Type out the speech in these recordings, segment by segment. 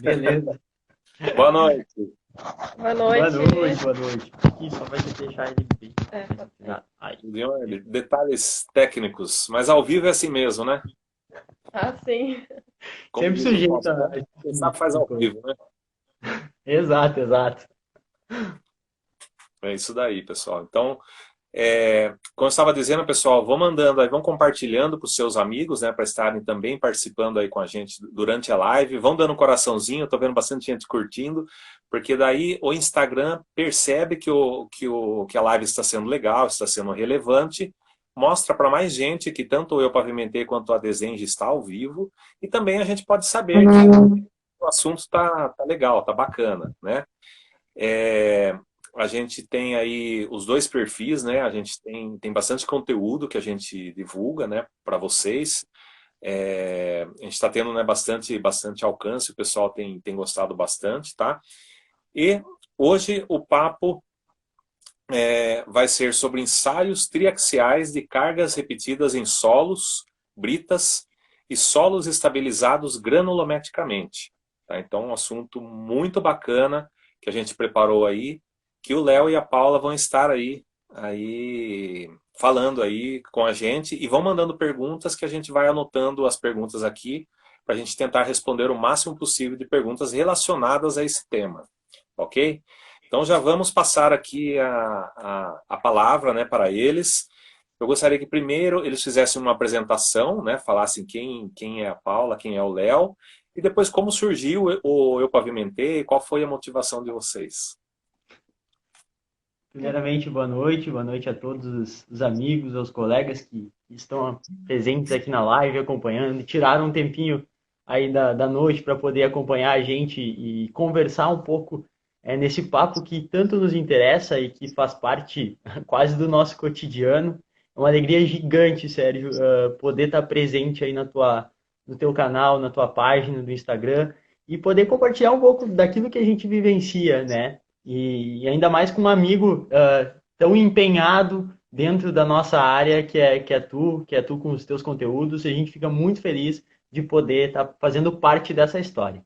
Beleza. Boa noite. Boa Boa noite. noite, boa noite. Aqui só vai ter que deixar ele bem É, pode ser. organizado. Aí. Detalhes técnicos, mas ao vivo é assim mesmo, né? Ah, sim. Como Sempre diz o sujeito Faustão, a esse quem tipo sabe faz de ao coisa. vivo, né? Exato, exato. É isso daí, pessoal. Então, como eu estava dizendo, pessoal, vão mandando aí, vão compartilhando para os seus amigos, né, para estarem também participando aí com a gente durante a live. Vão dando um coraçãozinho, eu tô vendo bastante gente curtindo, porque daí o Instagram percebe que a live está sendo legal, está sendo relevante, mostra para mais gente que tanto eu pavimentei quanto a Desenho está ao vivo, e também a gente pode saber que o assunto tá legal, tá bacana, né? É, a gente tem aí os dois perfis, né? A gente tem bastante conteúdo que a gente divulga, né, para vocês. A gente está tendo, né, bastante alcance, o pessoal tem gostado bastante, tá? E hoje o papo vai ser sobre ensaios triaxiais de cargas repetidas em solos, britas e solos estabilizados granulometricamente. Tá? Então, um assunto muito bacana que a gente preparou aí, que o Léo e a Paula vão estar aí falando aí com a gente e vão mandando perguntas que a gente vai anotando as perguntas aqui para a gente tentar responder o máximo possível de perguntas relacionadas a esse tema, ok? Então já vamos passar aqui a palavra, né, para eles. Eu gostaria que primeiro eles fizessem uma apresentação, né, falassem quem é a Paula, quem é o Léo, e depois como surgiu o Eu Pavimentei, qual foi a motivação de vocês. Primeiramente, boa noite a todos os amigos, aos colegas que estão presentes aqui na live, acompanhando, e tiraram um tempinho aí da noite para poder acompanhar a gente e conversar um pouco nesse papo que tanto nos interessa e que faz parte quase do nosso cotidiano. É uma alegria gigante, Sérgio, poder estar presente aí no teu canal, na tua página do Instagram e poder compartilhar um pouco daquilo que a gente vivencia, né? E ainda mais com um amigo tão empenhado dentro da nossa área que é tu com os teus conteúdos, a gente fica muito feliz de poder estar fazendo parte dessa história.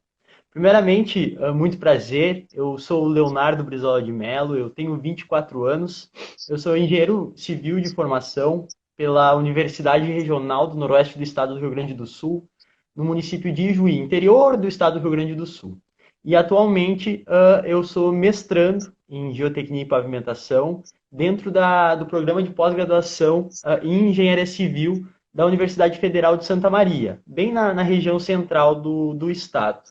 Primeiramente, muito prazer, eu sou o Leonardo Brizola de Mello, eu tenho 24 anos, eu sou engenheiro civil de formação pela Universidade Regional do Noroeste do Estado do Rio Grande do Sul, no município de Ijuí, interior do Estado do Rio Grande do Sul. E atualmente eu sou mestrando em geotecnia e pavimentação dentro do programa de pós-graduação em engenharia civil da Universidade Federal de Santa Maria, bem na região central do estado.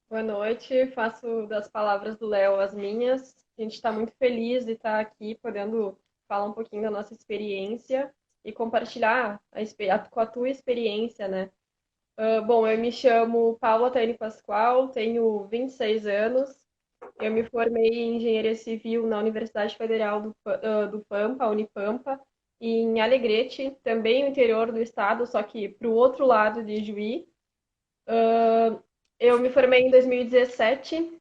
Boa noite. Faço das palavras do Léo as minhas. A gente está muito feliz de estar aqui, podendo falar um pouquinho da nossa experiência e compartilhar com a tua experiência, né? Bom, eu me chamo Paula Tânia Pascoal, tenho 26 anos. Eu me formei em engenharia civil na Universidade Federal do Pampa, Unipampa, e em Alegrete, também no interior do estado, só que para o outro lado de Juí. Eu me formei em 2017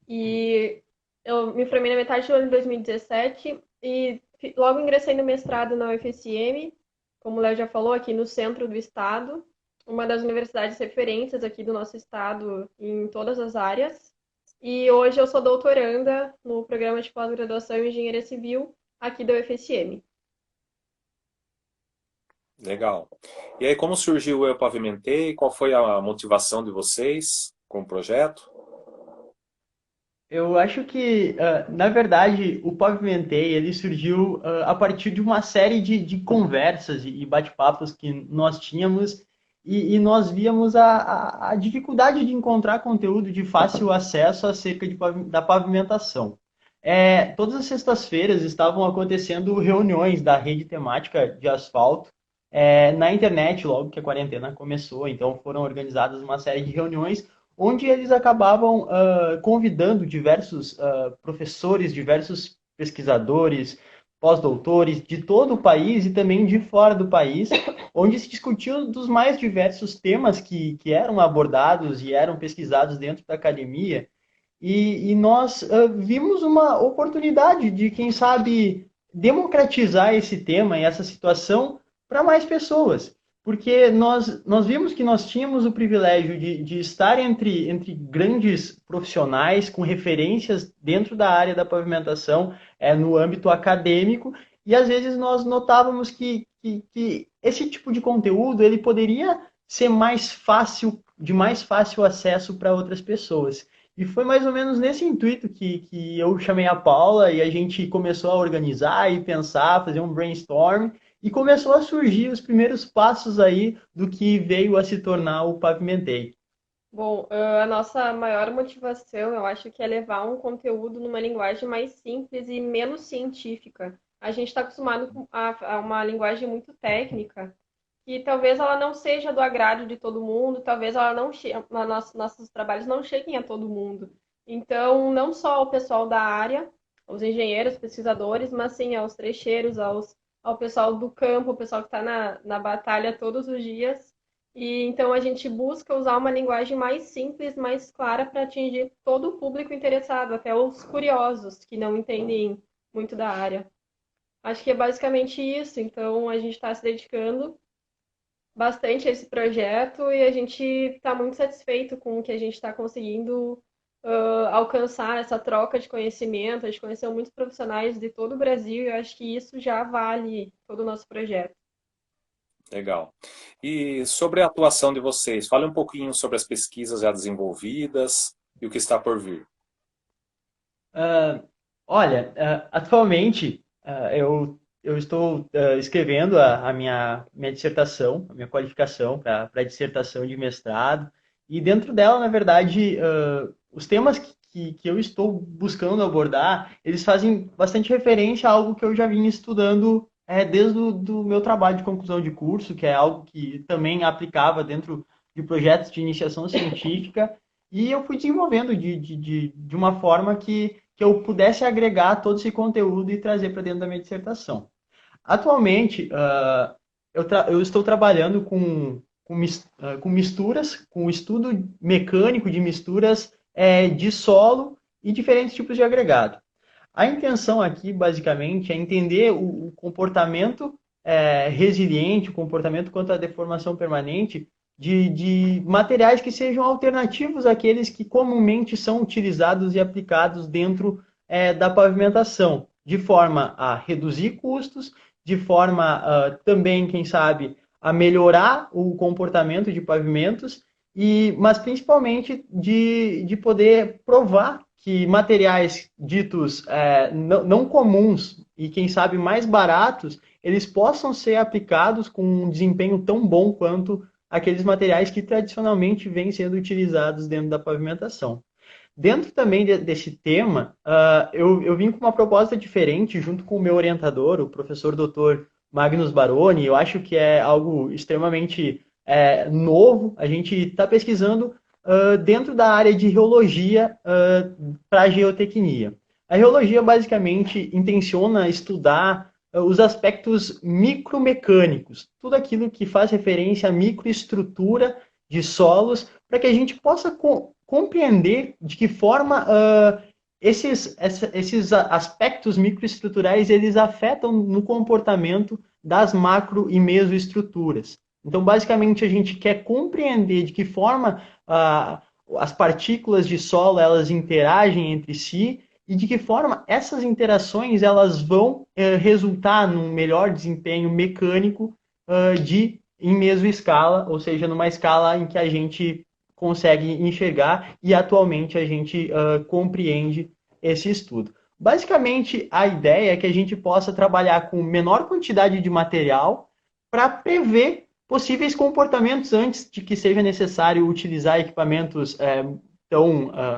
e eu me formei na metade do ano de 2017 e logo ingressei no mestrado na UFSM, como o Léo já falou, aqui no centro do estado, uma das universidades referências aqui do nosso estado em todas as áreas. E hoje eu sou doutoranda no programa de pós-graduação em Engenharia Civil aqui da UFSM. Legal. E aí, como surgiu o Eu Pavimentei? Qual foi a motivação de vocês com o projeto? Eu acho que, na verdade, o Pavimentei ele surgiu a partir de uma série de conversas e bate-papos que nós tínhamos e nós víamos a dificuldade de encontrar conteúdo de fácil acesso acerca da pavimentação. Todas as sextas-feiras estavam acontecendo reuniões da rede temática de asfalto na internet, logo que a quarentena começou. Então foram organizadas uma série de reuniões onde eles acabavam convidando diversos professores, diversos pesquisadores, pós-doutores de todo o país e também de fora do país, onde se discutiu dos mais diversos temas que eram abordados e eram pesquisados dentro da academia. E nós vimos uma oportunidade de, quem sabe, democratizar esse tema e essa situação para mais pessoas. porque nós vimos que nós tínhamos o privilégio de estar entre grandes profissionais com referências dentro da área da pavimentação, no âmbito acadêmico, e às vezes nós notávamos que esse tipo de conteúdo ele poderia ser mais fácil, de mais fácil acesso para outras pessoas. E foi mais ou menos nesse intuito que eu chamei a Paula e a gente começou a organizar e pensar, fazer um brainstorm, e começou a surgir os primeiros passos aí do que veio a se tornar o Pavimentei. Bom, a nossa maior motivação, eu acho que é levar um conteúdo numa linguagem mais simples e menos científica. A gente está acostumado a uma linguagem muito técnica, que talvez ela não seja do agrado de todo mundo, talvez ela não nossos trabalhos não cheguem a todo mundo. Então, não só o pessoal da área, os engenheiros, pesquisadores, mas sim aos trecheiros, ao pessoal do campo, o pessoal que está na batalha todos os dias. E então a gente busca usar uma linguagem mais simples, mais clara para atingir todo o público interessado, até os curiosos que não entendem muito da área. Acho que é basicamente isso. Então a gente está se dedicando bastante a esse projeto e a gente está muito satisfeito com o que a gente está conseguindo alcançar essa troca de conhecimento. A gente conheceu muitos profissionais de todo o Brasil e eu acho que isso já vale todo o nosso projeto. Legal. E sobre a atuação de vocês, fale um pouquinho sobre as pesquisas já desenvolvidas e o que está por vir. Uh, Olha, atualmente eu estou escrevendo a minha dissertação, a minha qualificação para a dissertação de mestrado, e dentro dela, na verdade, os temas que eu estou buscando abordar, eles fazem bastante referência a algo que eu já vinha estudando desde o do meu trabalho de conclusão de curso, que é algo que também aplicava dentro de projetos de iniciação científica, e eu fui desenvolvendo de uma forma que eu pudesse agregar todo esse conteúdo e trazer para dentro da minha dissertação. Atualmente, eu estou trabalhando com misturas, com estudo mecânico de misturas de solo e diferentes tipos de agregado. A intenção aqui, basicamente, é entender o comportamento resiliente, o comportamento contra a deformação permanente de materiais que sejam alternativos àqueles que comumente são utilizados e aplicados dentro da pavimentação, de forma a reduzir custos, de forma também, quem sabe, a melhorar o comportamento de pavimentos, mas principalmente de poder provar que materiais ditos não comuns e, quem sabe, mais baratos, eles possam ser aplicados com um desempenho tão bom quanto aqueles materiais que tradicionalmente vêm sendo utilizados dentro da pavimentação. Dentro também desse tema, eu vim com uma proposta diferente junto com o meu orientador, o professor Dr. Magnus Baroni. Eu acho que é algo extremamente novo. A gente está pesquisando dentro da área de geologia para a geotecnia. A geologia basicamente intenciona estudar os aspectos micromecânicos, tudo aquilo que faz referência à microestrutura de solos, para que a gente possa compreender de que forma esses aspectos microestruturais eles afetam no comportamento das macro e mesoestruturas. Então, basicamente, a gente quer compreender de que forma as partículas de solo elas interagem entre si e de que forma essas interações elas vão resultar num melhor desempenho mecânico em mesoescala, ou seja, numa escala em que a gente consegue enxergar e atualmente a gente compreende esse estudo. Basicamente, a ideia é que a gente possa trabalhar com menor quantidade de material para prever possíveis comportamentos antes de que seja necessário utilizar equipamentos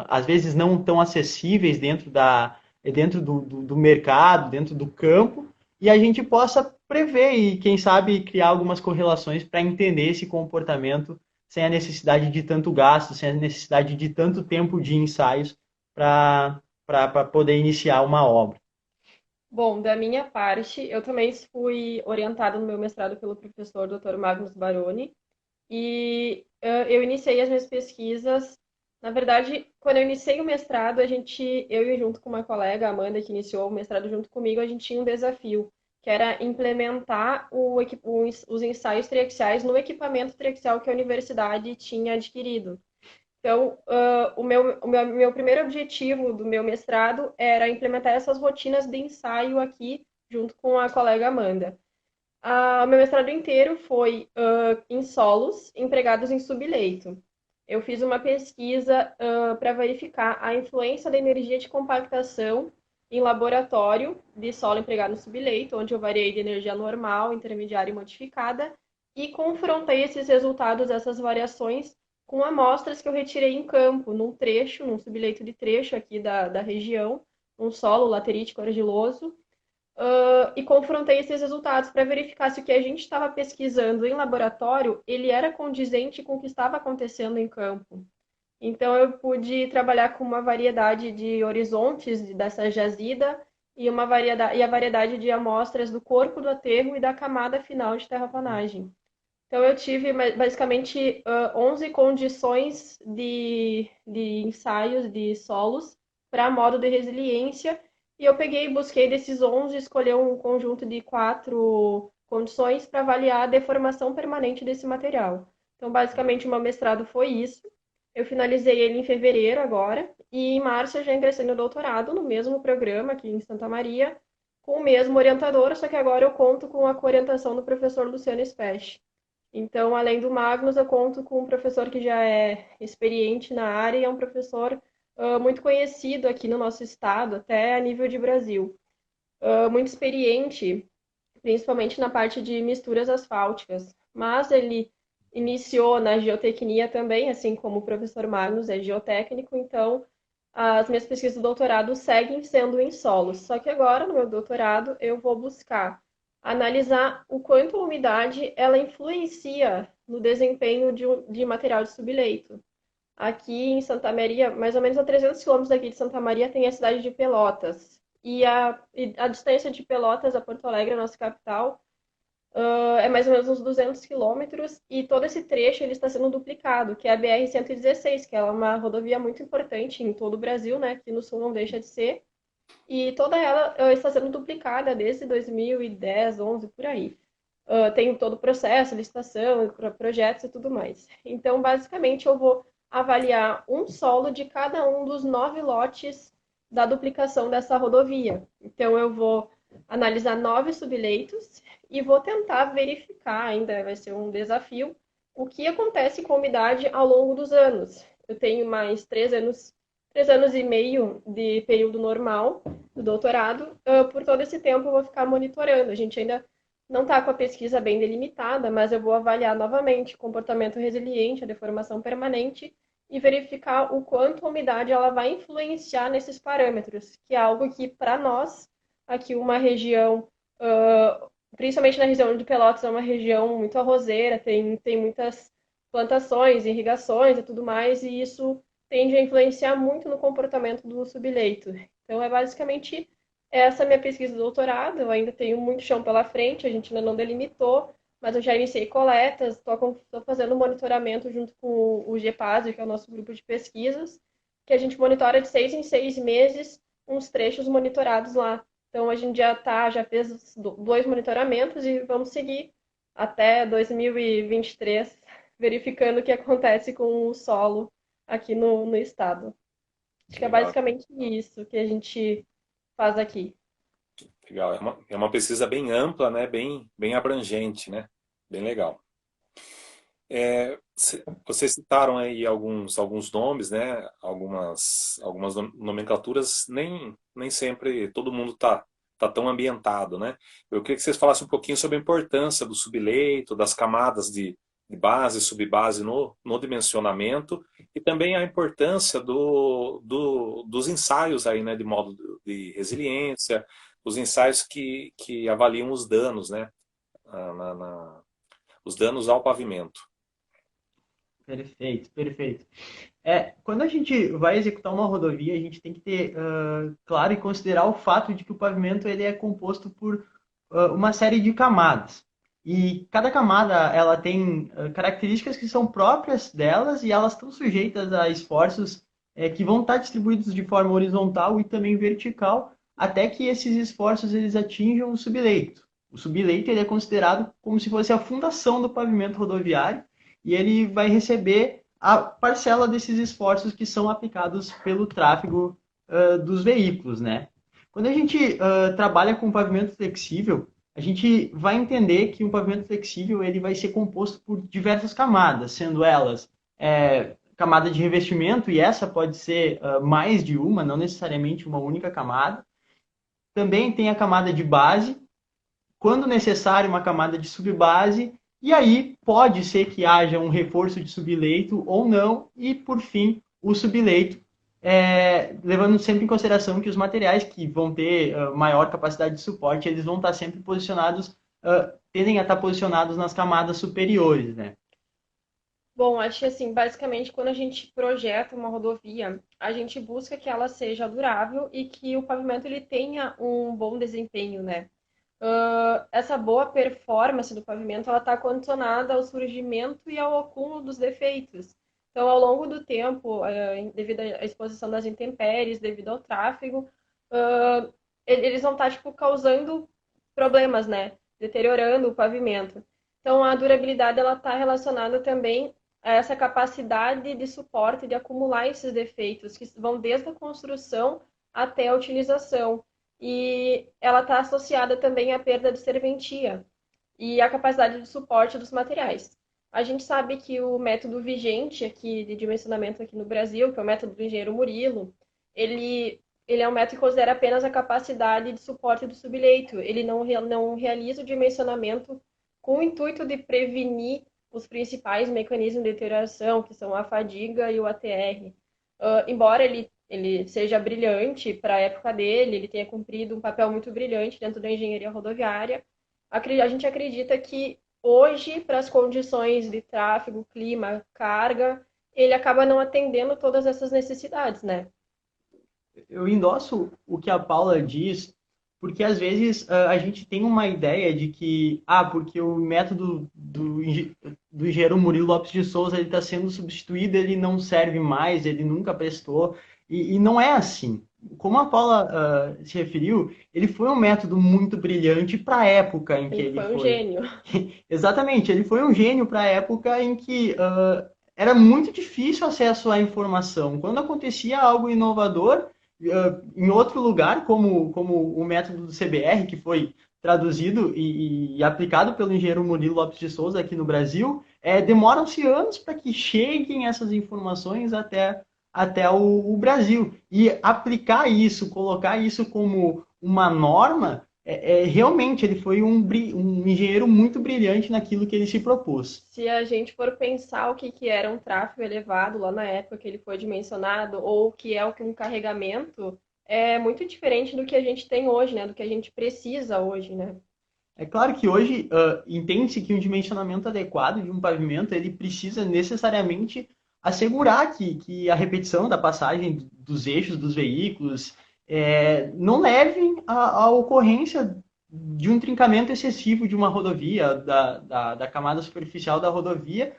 às vezes não tão acessíveis dentro do mercado, dentro do campo, e a gente possa prever e, quem sabe, criar algumas correlações para entender esse comportamento sem a necessidade de tanto gasto, sem a necessidade de tanto tempo de ensaios para poder iniciar uma obra. Bom, da minha parte, eu também fui orientada no meu mestrado pelo professor Dr. Magnus Baroni e eu iniciei as minhas pesquisas. Na verdade, quando eu iniciei o mestrado, eu junto com uma colega, a Amanda, que iniciou o mestrado junto comigo, a gente tinha um desafio, que era implementar os ensaios triaxiais no equipamento triaxial que a universidade tinha adquirido. Então, o meu primeiro objetivo do meu mestrado era implementar essas rotinas de ensaio aqui, junto com a colega Amanda. O meu mestrado inteiro foi em solos empregados em subleito. Eu fiz uma pesquisa para verificar a influência da energia de compactação em laboratório de solo empregado no subleito, onde eu variei de energia normal, intermediária e modificada, e confrontei esses resultados, essas variações, com amostras que eu retirei em campo, num subleito de trecho aqui da região, um solo laterítico argiloso, e confrontei esses resultados para verificar se o que a gente estava pesquisando em laboratório ele era condizente com o que estava acontecendo em campo. Então eu pude trabalhar com uma variedade de horizontes dessa jazida e a variedade de amostras do corpo do aterro e da camada final de terraplanagem. Então eu tive basicamente 11 condições de ensaios de solos para modo de resiliência e eu peguei e busquei desses 11, escolhi um conjunto de 4 condições para avaliar a deformação permanente desse material. Então, basicamente, o meu mestrado foi isso. Eu finalizei ele em fevereiro agora, e em março eu já ingressei no doutorado, no mesmo programa aqui em Santa Maria, com o mesmo orientador, só que agora eu conto com a orientação do professor Luciano Specht. Então, além do Magnus, eu conto com um professor que já é experiente na área e é um professor muito conhecido aqui no nosso estado, até a nível de Brasil. Muito experiente, principalmente na parte de misturas asfálticas. Mas ele iniciou na geotecnia também, assim como o professor Magnus é geotécnico, então as minhas pesquisas do doutorado seguem sendo em solos. Só que agora, no meu doutorado, eu vou buscar analisar o quanto a umidade ela influencia no desempenho de material de subleito. Aqui em Santa Maria, mais ou menos a 300 quilômetros daqui de Santa Maria, tem a cidade de Pelotas. E a distância de Pelotas a Porto Alegre, a nossa capital, é mais ou menos uns 200 quilômetros. E todo esse trecho ele está sendo duplicado, que é a BR-116, que é uma rodovia muito importante em todo o Brasil, né? Aqui no Sul não deixa de ser. E toda ela está sendo duplicada desde 2010, 11, por aí. Tem todo o processo, licitação, projetos e tudo mais. Então, basicamente, eu vou avaliar um solo de cada um dos 9 lotes da duplicação dessa rodovia. Então, eu vou analisar 9 subleitos e vou tentar verificar, ainda vai ser um desafio, o que acontece com a umidade ao longo dos anos. Eu tenho mais 3 anos e meio de período normal do doutorado. Por todo esse tempo, eu vou ficar monitorando. A gente ainda não está com a pesquisa bem delimitada, mas eu vou avaliar novamente o comportamento resiliente, a deformação permanente e verificar o quanto a umidade ela vai influenciar nesses parâmetros, que é algo que, para nós, aqui uma região, principalmente na região de Pelotas, é uma região muito arrozeira, tem muitas plantações, irrigações e tudo mais, e isso tende a influenciar muito no comportamento do subleito. Então, é basicamente essa minha pesquisa de doutorado. Eu ainda tenho muito chão pela frente, a gente ainda não delimitou, mas eu já iniciei coletas, estou fazendo monitoramento junto com o GEPASE, que é o nosso grupo de pesquisas, que a gente monitora de 6 em 6 meses uns trechos monitorados lá. Então, a gente já fez 2 monitoramentos e vamos seguir até 2023, verificando o que acontece com o solo aqui no estado. Acho que é Legal, basicamente isso que a gente faz aqui. legal. É uma pesquisa bem ampla, né? Bem abrangente, né? Bem legal. Vocês citaram aí alguns nomes, né? Algumas nomenclaturas, nem sempre todo mundo tá tão ambientado, né? Eu queria que vocês falassem um pouquinho sobre a importância do subleito, das camadas de base e subbase no dimensionamento e também a importância dos ensaios aí, né? De modo de resiliência, os ensaios que avaliam os danos, né? Os danos ao pavimento. Perfeito, perfeito. Quando a gente vai executar uma rodovia, a gente tem que ter claro e considerar o fato de que o pavimento ele é composto por uma série de camadas. E cada camada ela tem características que são próprias delas e elas estão sujeitas a esforços que vão estar distribuídos de forma horizontal e também vertical, até que esses esforços eles atinjam o subleito. O subleito ele é considerado como se fosse a fundação do pavimento rodoviário e ele vai receber a parcela desses esforços que são aplicados pelo tráfego dos veículos, né? Quando a gente trabalha com pavimento flexível, a gente vai entender que um pavimento flexível ele vai ser composto por diversas camadas, sendo elas camada de revestimento, e essa pode ser mais de uma, não necessariamente uma única camada. Também tem a camada de base, quando necessário, uma camada de subbase, e aí pode ser que haja um reforço de subleito ou não, e por fim, o subleito, levando sempre em consideração que os materiais que vão ter maior capacidade de suporte, eles vão estar sempre posicionados, tendem a estar posicionados nas camadas superiores, né? Bom, acho que assim, basicamente, quando a gente projeta uma rodovia, a gente busca que ela seja durável e que o pavimento ele tenha um bom desempenho, né? Essa boa performance do pavimento ela está condicionada ao surgimento e ao acúmulo dos defeitos. Então, ao longo do tempo, devido à exposição das intempéries, devido ao tráfego, eles vão estar tipo, causando problemas, né? Deteriorando o pavimento. Então, a durabilidade ela está relacionada também a essa capacidade de suporte, de acumular esses defeitos, que vão desde a construção até a utilização. E ela está associada também à perda de serventia e à capacidade de suporte dos materiais. A gente sabe que o método vigente aqui de dimensionamento aqui no Brasil, que é o método do engenheiro Murilo, ele é um método que considera apenas a capacidade de suporte do subleito. Ele não realiza o dimensionamento com o intuito de prevenir os principais mecanismos de deterioração, que são a fadiga e o ATR. Embora ele seja brilhante para a época dele, ele tenha cumprido um papel muito brilhante dentro da engenharia rodoviária, a gente acredita que hoje, para as condições de tráfego, clima, carga, ele acaba não atendendo todas essas necessidades, né? Eu endosso o que a Paula diz, porque às vezes a gente tem uma ideia de que, porque o método do engenheiro Murilo Lopes de Souza está sendo substituído, ele não serve mais, ele nunca prestou, e não é assim. Como a Paula se referiu, ele foi um método muito brilhante para a época em que Ele ele foi um foi. gênio. Exatamente, ele foi um gênio para a época em que era muito difícil acesso à informação. Quando acontecia algo inovador, em outro lugar, como o método do CBR, que foi traduzido e aplicado pelo engenheiro Murilo Lopes de Souza aqui no Brasil, demoram-se anos para que cheguem essas informações até o Brasil. E aplicar isso, colocar isso como uma norma, realmente ele foi um engenheiro muito brilhante naquilo que ele se propôs. Se a gente for pensar o que era um tráfego elevado lá na época que ele foi dimensionado, ou o que é um carregamento, é muito diferente do que a gente tem hoje, né? Do que a gente precisa hoje, né? É claro que hoje entende-se que um dimensionamento adequado de um pavimento ele precisa necessariamente assegurar que a repetição da passagem dos eixos dos veículos não leve à ocorrência de um trincamento excessivo de uma rodovia, da camada superficial da rodovia,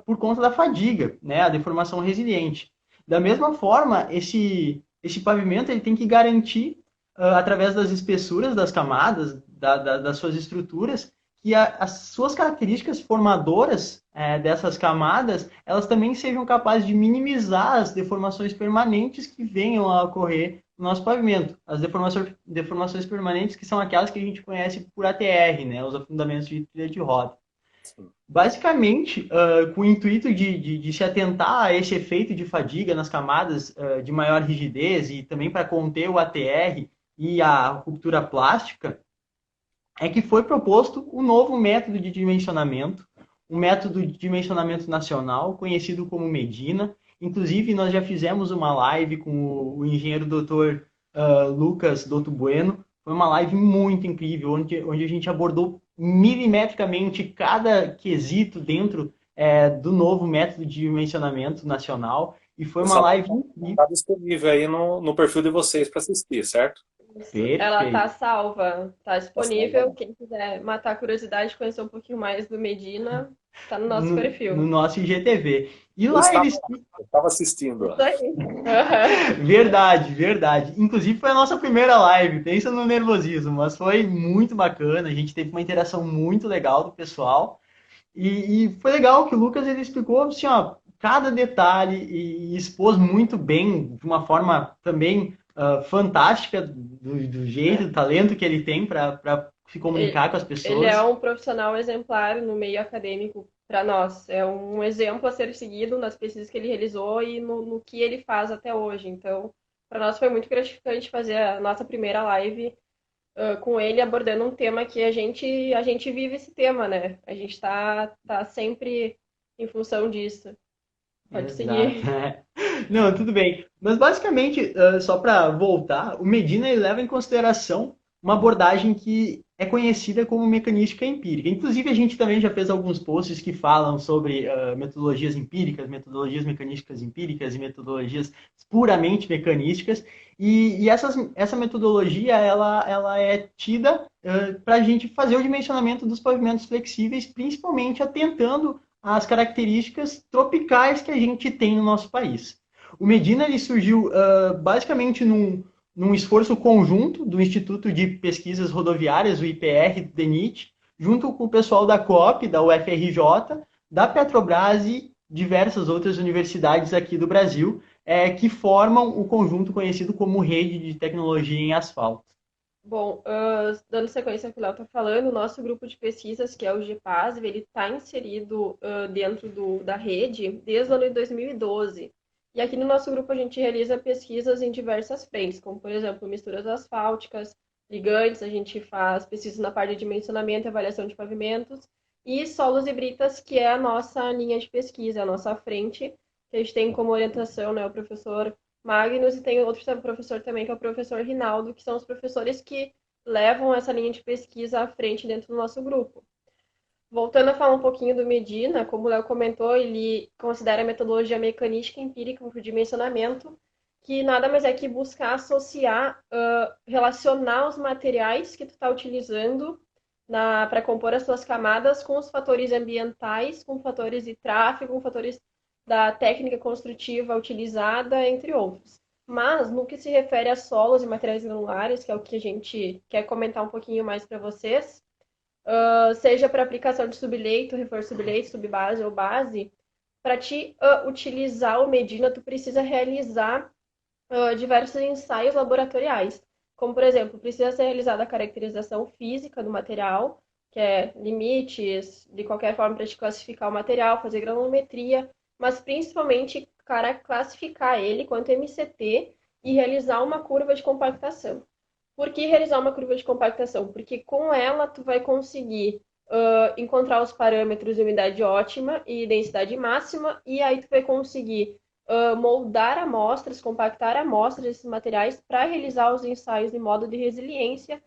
por conta da fadiga, né, a deformação resiliente. Da mesma forma, esse pavimento ele tem que garantir, através das espessuras das camadas, das suas estruturas, que as suas características formadoras dessas camadas, elas também sejam capazes de minimizar as deformações permanentes que venham a ocorrer no nosso pavimento. As deformações permanentes que são aquelas que a gente conhece por ATR, né, os afundamentos de trilha de roda. Basicamente, com o intuito de se atentar a esse efeito de fadiga nas camadas de maior rigidez e também para conter o ATR e a ruptura plástica, é que foi proposto o novo método de dimensionamento, um método de dimensionamento nacional, conhecido como Medina. Inclusive, nós já fizemos uma live com o engenheiro doutor Lucas Dotto Bueno. Foi uma live muito incrível, onde a gente abordou milimetricamente cada quesito dentro do novo método de dimensionamento nacional. E foi uma live incrível. Está disponível aí no perfil de vocês para assistir, certo? Isso. Ela tá Perfeito. salva, tá Tá salva disponível. lá. Quem quiser matar a curiosidade, conhecer um pouquinho mais do Medina, tá no nosso No perfil. nosso IGTV. E Eu lá estava eles. lá, eu estava assistindo. Isso aí. Aham. Verdade, verdade. Inclusive foi a nossa primeira live, pensa no nervosismo, mas foi muito bacana. A gente teve uma interação muito legal do pessoal. E foi legal que o Lucas ele explicou assim, ó, cada detalhe e expôs muito bem, de uma forma também fantástica, do jeito, do talento que ele tem para se Ele, comunicar com as ele é pessoas. um profissional exemplar no meio acadêmico para nós. É um exemplo a ser seguido nas pesquisas que ele realizou e no que ele faz até hoje. Então, para nós foi muito gratificante fazer a nossa primeira live com ele abordando um tema que a gente vive esse tema, né? A gente tá sempre em função disso. Pode Exato. seguir. Não, tudo bem. Mas basicamente, só para voltar, o Medina ele leva em consideração uma abordagem que é conhecida como mecanística empírica. Inclusive, a gente também já fez alguns posts que falam sobre metodologias empíricas, metodologias mecanísticas empíricas e metodologias puramente mecanísticas. Essa metodologia ela é tida para a gente fazer o dimensionamento dos pavimentos flexíveis, principalmente atentando às características tropicais que a gente tem no nosso país. O Medina ele surgiu basicamente num esforço conjunto do Instituto de Pesquisas Rodoviárias, o IPR, do DENIT, junto com o pessoal da COP, da UFRJ, da Petrobras e diversas outras universidades aqui do Brasil, que formam o conjunto conhecido como Rede de Tecnologia em Asfalto. Bom, dando sequência ao que o Léo está falando, o nosso grupo de pesquisas, que é o GPASV, ele está inserido dentro da rede desde o ano de 2012. E aqui no nosso grupo a gente realiza pesquisas em diversas frentes, como, por exemplo, misturas asfálticas, ligantes, a gente faz pesquisas na parte de dimensionamento e avaliação de pavimentos, e solos e britas, que é a nossa linha de pesquisa, a nossa frente, que a gente tem como orientação, né, o professor Magnus, e tem outro professor também, que é o professor Rinaldo, que são os professores que levam essa linha de pesquisa à frente dentro do nosso grupo. Voltando a falar um pouquinho do Medina, como o Léo comentou, ele considera a metodologia mecanística empírica para o dimensionamento, que nada mais é que buscar associar, relacionar os materiais que tu está utilizando para compor as suas camadas com os fatores ambientais, com fatores de tráfego, com fatores da técnica construtiva utilizada, entre outros. Mas, no que se refere a solos e materiais granulares, que é o que a gente quer comentar um pouquinho mais para vocês, seja para aplicação de subleito, reforço subleito, subbase ou base, para te utilizar o Medina, tu precisa realizar diversos ensaios laboratoriais. Como, por exemplo, precisa ser realizada a caracterização física do material, que é limites, de qualquer forma, para te classificar o material, fazer granulometria, mas principalmente classificar ele quanto MCT e realizar uma curva de compactação. Por que realizar uma curva de compactação? Porque com ela tu vai conseguir encontrar os parâmetros de umidade ótima e densidade máxima, e aí tu vai conseguir moldar amostras, compactar amostras desses materiais para realizar os ensaios em modo de resiliência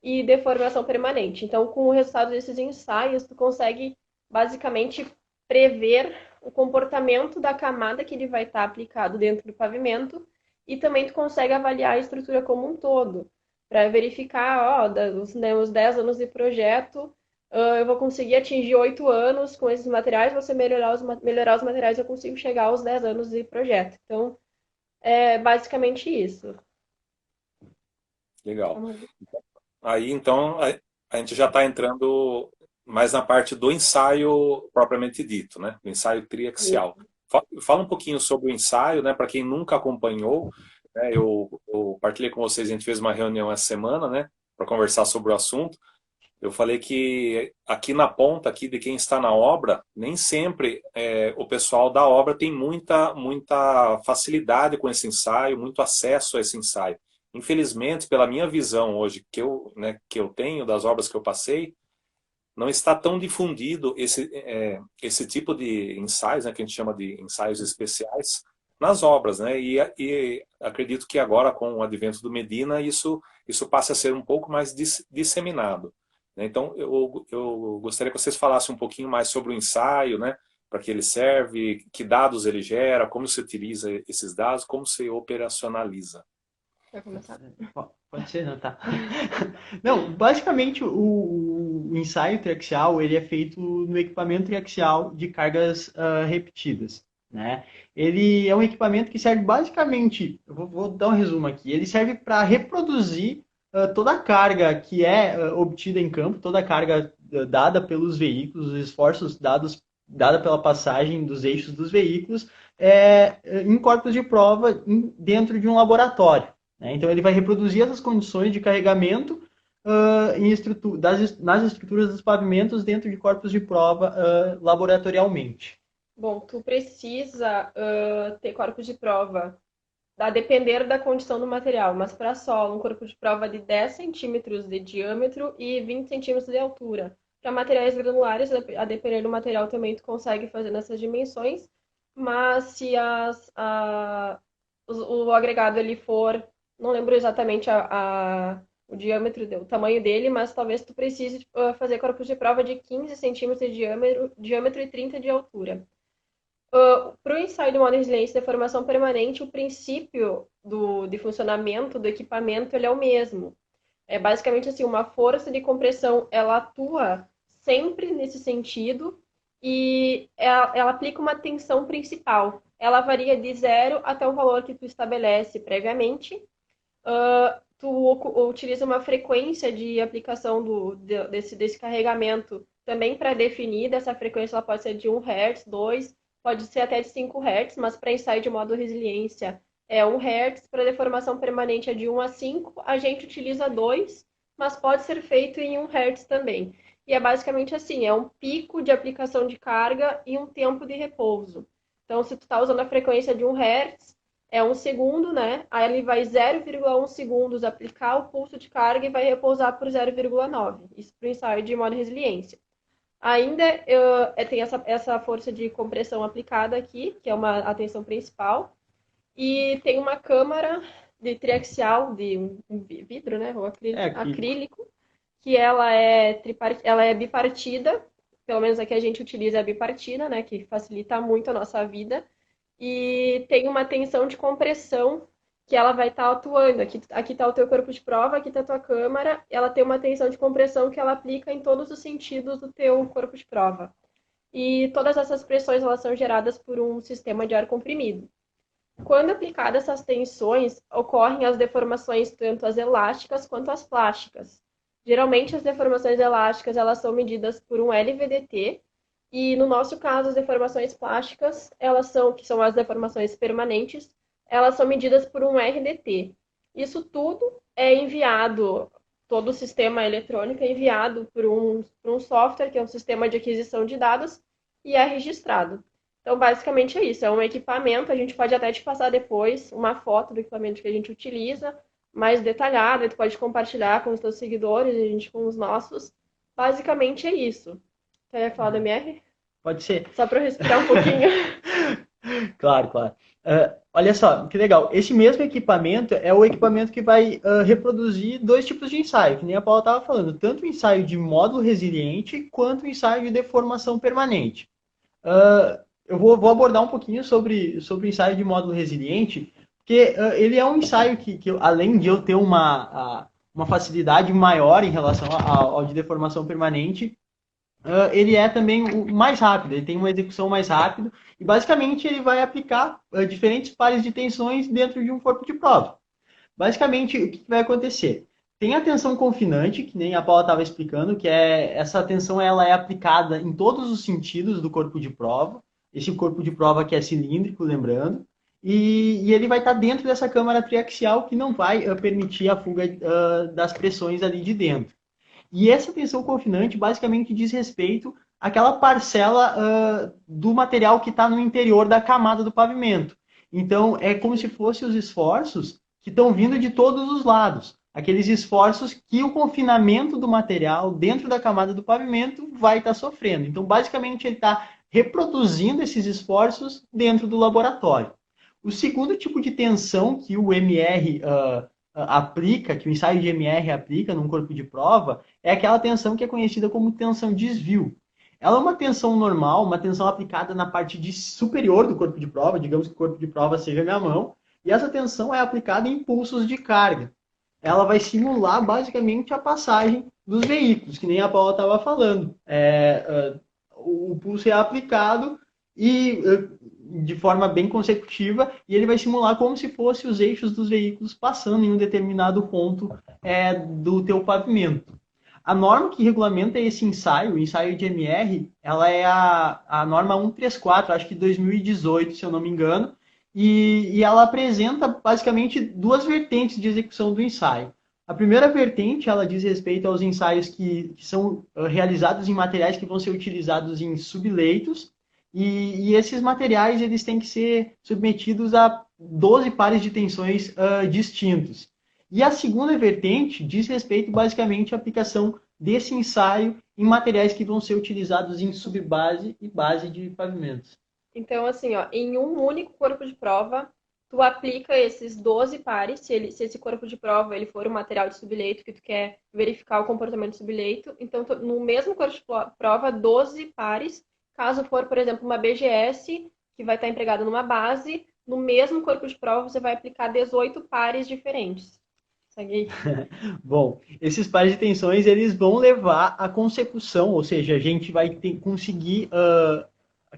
e deformação permanente. Então, com o resultado desses ensaios, tu consegue basicamente prever o comportamento da camada que ele vai estar aplicado dentro do pavimento e também tu consegue avaliar a estrutura como um todo para verificar, ó, os 10 anos de projeto, eu vou conseguir atingir 8 anos com esses materiais, você melhorar os materiais, eu consigo chegar aos 10 anos de projeto. Então, é basicamente isso. Legal. Aí, então, a gente já está entrando mais na parte do ensaio propriamente dito, né? Do ensaio triaxial. Fala um pouquinho sobre o ensaio, né? Para quem nunca acompanhou, né? Eu partilhei com vocês, a gente fez uma reunião essa semana, né? Para conversar sobre o assunto. Eu falei que aqui na ponta, aqui de quem está na obra, nem sempre o pessoal da obra tem muita facilidade com esse ensaio, muito acesso a esse ensaio. Infelizmente, pela minha visão hoje que eu tenho das obras que eu passei, não está tão difundido esse tipo de ensaios, né, que a gente chama de ensaios especiais, nas obras, né? E acredito que agora, com o advento do Medina, isso passe a ser um pouco mais disseminado, né? Então, eu gostaria que vocês falassem um pouquinho mais sobre o ensaio, né? Para que ele serve, que dados ele gera, como se utiliza esses dados, como se operacionaliza. Vai começar? Pode ser, não, tá. Não, basicamente o ensaio triaxial ele é feito no equipamento triaxial de cargas repetidas, né? Ele é um equipamento que serve basicamente, eu vou dar um resumo aqui, ele serve para reproduzir toda a carga que é obtida em campo, toda a carga dada pelos veículos, os esforços dada pela passagem dos eixos dos veículos em corpos de prova dentro de um laboratório. Né? Então ele vai reproduzir essas condições de carregamento nas estruturas dos pavimentos dentro de corpos de prova laboratorialmente. Bom, tu precisa ter corpos de prova a depender da condição do material, mas para solo, um corpo de prova de 10 centímetros de diâmetro e 20 centímetros de altura. Para materiais granulares, a depender do material também tu consegue fazer nessas dimensões, mas se o agregado ele for, não lembro exatamente o diâmetro, o tamanho dele, mas talvez tu precise fazer corpos de prova de 15 centímetros de diâmetro e 30 de altura. Para o ensaio de modo resiliência de deformação permanente, o princípio de funcionamento do equipamento ele é o mesmo. É basicamente assim, uma força de compressão, ela atua sempre nesse sentido e ela aplica uma tensão principal. Ela varia de 0 até o valor que tu estabelece previamente. Tu utiliza uma frequência de aplicação desse carregamento também pré-definida. Essa frequência ela pode ser de 1 Hz, 2, pode ser até de 5 Hz, mas para ensaio de modo resiliência é 1 Hz. Para deformação permanente é de 1 a 5. A gente utiliza 2, mas pode ser feito em 1 Hz também. E é basicamente assim, é um pico de aplicação de carga e um tempo de repouso. Então, se tu está usando a frequência de 1 Hz, é 1 segundo, né? Aí ele vai 0,1 segundos aplicar o pulso de carga e vai repousar por 0,9. Isso para o ensaio de modo resiliência. Ainda tem essa força de compressão aplicada aqui, que é a tensão principal. E tem uma câmara de triaxial, de um vidro, né? Ou acrílico, que ela é bipartida. Pelo menos aqui a gente utiliza a bipartida, né? Que facilita muito a nossa vida. E tem uma tensão de compressão que ela vai estar atuando. Aqui está o teu corpo de prova, aqui está a tua câmara. Ela tem uma tensão de compressão que ela aplica em todos os sentidos do teu corpo de prova. E todas essas pressões elas são geradas por um sistema de ar comprimido. Quando aplicadas essas tensões, ocorrem as deformações tanto as elásticas quanto as plásticas. Geralmente as deformações elásticas elas são medidas por um LVDT, e no nosso caso as deformações plásticas, que são as deformações permanentes, elas são medidas por um RDT. Isso tudo é enviado, todo o sistema eletrônico é enviado por um software, que é um sistema de aquisição de dados, e é registrado. Então, basicamente é isso, é um equipamento, a gente pode até te passar depois uma foto do equipamento que a gente utiliza, mais detalhada, tu pode compartilhar com os teus seguidores, a gente com os nossos. Basicamente é isso. Quer falar da MR? Pode ser. Só para eu respirar um pouquinho. Claro, claro. Olha só, que legal. Esse mesmo equipamento é o equipamento que vai reproduzir dois tipos de ensaio, que nem a Paula estava falando, tanto o ensaio de módulo resiliente quanto o ensaio de deformação permanente. Eu vou abordar um pouquinho sobre o ensaio de módulo resiliente, porque ele é um ensaio que além de eu ter uma facilidade maior em relação ao de deformação permanente, ele é também o mais rápido, ele tem uma execução mais rápida e basicamente ele vai aplicar diferentes pares de tensões dentro de um corpo de prova. Basicamente, o que vai acontecer? Tem a tensão confinante, que nem a Paula estava explicando, que essa tensão ela é aplicada em todos os sentidos do corpo de prova. Esse corpo de prova que é cilíndrico, lembrando. E ele vai estar dentro dessa câmara triaxial que não vai permitir a fuga das pressões ali de dentro. E essa tensão confinante basicamente diz respeito àquela parcela do material que está no interior da camada do pavimento. Então, é como se fossem os esforços que estão vindo de todos os lados. Aqueles esforços que o confinamento do material dentro da camada do pavimento vai estar sofrendo. Então, basicamente, ele está reproduzindo esses esforços dentro do laboratório. O segundo tipo de tensão que o MR aplica, que o ensaio de MR aplica num corpo de prova, é aquela tensão que é conhecida como tensão desvio. Ela é uma tensão normal, uma tensão aplicada na parte superior do corpo de prova, digamos que o corpo de prova seja a minha mão, e essa tensão é aplicada em pulsos de carga. ela vai simular basicamente a passagem dos veículos, que nem a Paula estava falando. O pulso é aplicado e de forma bem consecutiva, e ele vai simular como se fosse os eixos dos veículos passando em um determinado ponto do teu pavimento. A norma que regulamenta esse ensaio, o ensaio de MR, ela é a norma 134, acho que 2018, se eu não me engano, e ela apresenta basicamente duas vertentes de execução do ensaio. A primeira vertente, ela diz respeito aos ensaios que são realizados em materiais que vão ser utilizados em subleitos, e esses materiais eles têm que ser submetidos a 12 pares de tensões distintos. E a segunda vertente diz respeito basicamente à aplicação desse ensaio em materiais que vão ser utilizados em subbase e base de pavimentos. Então, assim, ó, em um único corpo de prova, tu aplica esses 12 pares, se esse corpo de prova ele for um material de subleito que tu quer verificar o comportamento do subleito, então no mesmo corpo de prova, 12 pares, caso for, por exemplo, uma BGS, que vai estar empregada numa base, no mesmo corpo de prova você vai aplicar 18 pares diferentes. Segue. Bom, esses pares de tensões eles vão levar à consecução, ou seja, a gente vai conseguir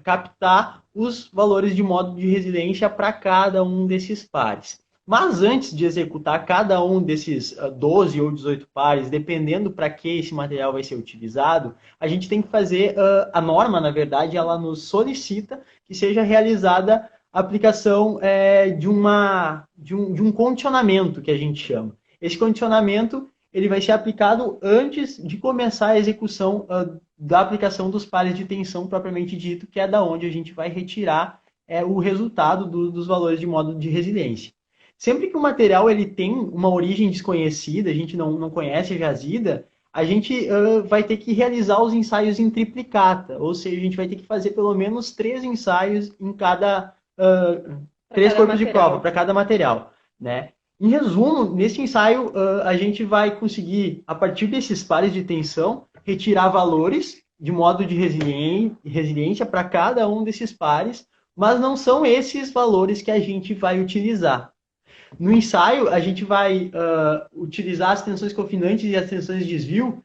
captar os valores de modo de resiliência para cada um desses pares. Mas antes de executar cada um desses 12 ou 18 pares, dependendo para que esse material vai ser utilizado, a gente tem que fazer, a norma, na verdade, ela nos solicita que seja realizada a aplicação de um condicionamento, que a gente chama. Esse condicionamento ele vai ser aplicado antes de começar a execução da aplicação dos pares de tensão propriamente dito, que é da onde a gente vai retirar o resultado dos valores de modo de resiliência. Sempre que o material ele tem uma origem desconhecida, a gente não conhece a jazida, a gente vai ter que realizar os ensaios em triplicata, ou seja, a gente vai ter que fazer pelo menos 3 ensaios em cada 3 corpos de prova para cada material, né? Em resumo, nesse ensaio, a gente vai conseguir, a partir desses pares de tensão, retirar valores de modo de resiliência para cada um desses pares, mas não são esses valores que a gente vai utilizar. No ensaio, a gente vai utilizar as tensões confinantes e as tensões de desvio,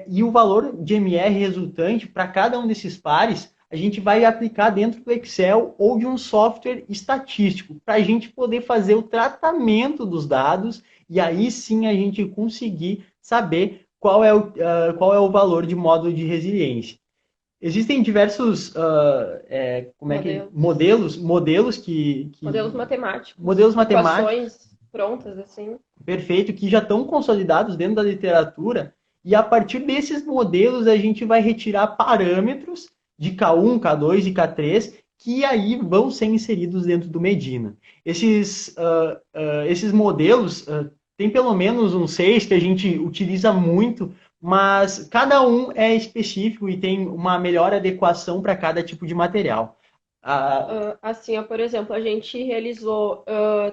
e o valor de MR resultante para cada um desses pares, a gente vai aplicar dentro do Excel ou de um software estatístico, para a gente poder fazer o tratamento dos dados, e aí sim a gente conseguir saber qual é o valor de modo de resiliência. Existem diversos modelos matemáticos. Modelos matemáticos. Equações prontas, assim. Perfeito, que já estão consolidados dentro da literatura, e a partir desses modelos a gente vai retirar parâmetros de K1, K2 e K3, que aí vão ser inseridos dentro do Medina. Esses modelos, tem pelo menos uns 6 que a gente utiliza muito, mas cada um é específico e tem uma melhor adequação para cada tipo de material. Assim, por exemplo, a gente realizou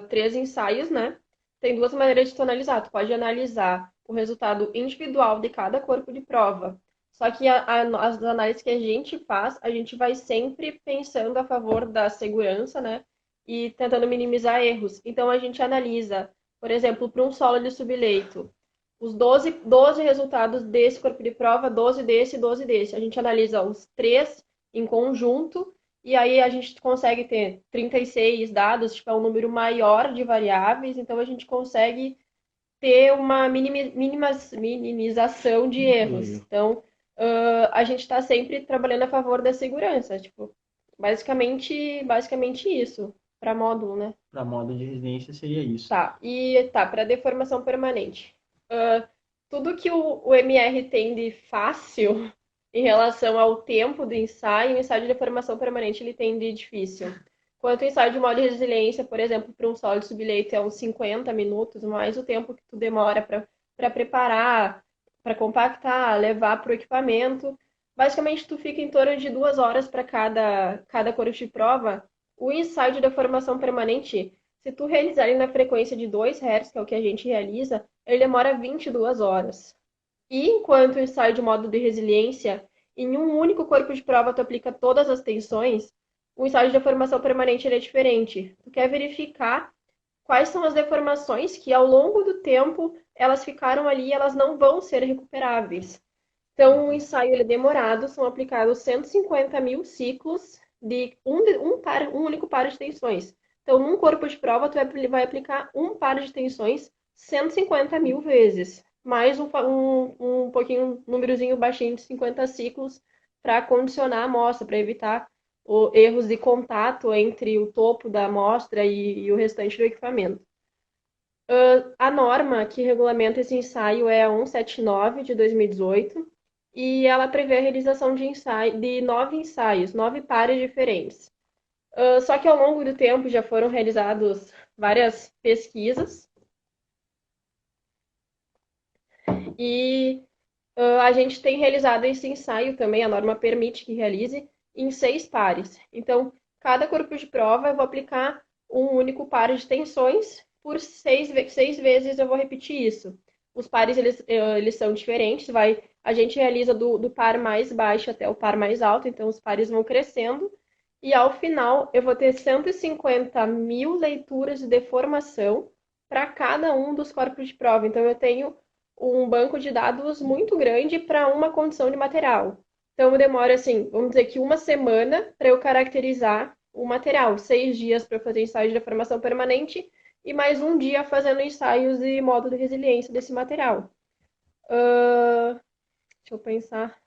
3 ensaios, né? Tem 2 maneiras de tu analisar. Tu pode analisar o resultado individual de cada corpo de prova. Só que as análises que a gente faz, a gente vai sempre pensando a favor da segurança, né? E tentando minimizar erros. Então, a gente analisa, por exemplo, para um solo de subleito, os 12 resultados desse corpo de prova, 12 desse e 12 desse. A gente analisa os 3 em conjunto, e aí a gente consegue ter 36 dados, tipo, é um número maior de variáveis, então a gente consegue ter uma minimização de erros. Então, a gente está sempre trabalhando a favor da segurança, tipo, basicamente isso, para módulo, né? Para módulo de residência seria isso. Para deformação permanente. Tudo que o MR tem de fácil em relação ao tempo do ensaio, o ensaio de deformação permanente ele tem de difícil. Quanto o ensaio de modo de resiliência, por exemplo, para um solo de subleito é uns 50 minutos, mais o tempo que tu demora para preparar, para compactar, levar para o equipamento. Basicamente, tu fica em torno de 2 horas para cada corpo de prova. O ensaio de deformação permanente, se tu realizar ele na frequência de 2 Hz, que é o que a gente realiza, ele demora 22 horas. E enquanto o ensaio de modo de resiliência, em um único corpo de prova tu aplica todas as tensões, o ensaio de deformação permanente ele é diferente. Tu quer verificar quais são as deformações que ao longo do tempo elas ficaram ali e elas não vão ser recuperáveis. Então, o ensaio ele é demorado, são aplicados 150 mil ciclos de um único par de tensões. Então, num corpo de prova, vai aplicar um par de tensões 150 mil vezes, mais um pouquinho, um númerozinho baixinho de 50 ciclos para condicionar a amostra, para evitar erros de contato entre o topo da amostra e o restante do equipamento. A norma que regulamenta esse ensaio é a 179 de 2018 e ela prevê a realização de 9 ensaios, 9 pares diferentes. Só que ao longo do tempo já foram realizadas várias pesquisas e a gente tem realizado esse ensaio também, a norma permite que realize em 6 pares. Então, cada corpo de prova eu vou aplicar um único par de tensões, por 6 vezes eu vou repetir isso. Os pares, eles são diferentes, a gente realiza do par mais baixo até o par mais alto, então os pares vão crescendo, e ao final eu vou ter 150 mil leituras de deformação para cada um dos corpos de prova. Então eu tenho um banco de dados muito grande para uma condição de material. Então, demora, assim, vamos dizer que uma semana para eu caracterizar o material, 6 dias para fazer ensaio de deformação permanente e mais um dia fazendo ensaios de modo de resiliência desse material. Deixa eu pensar.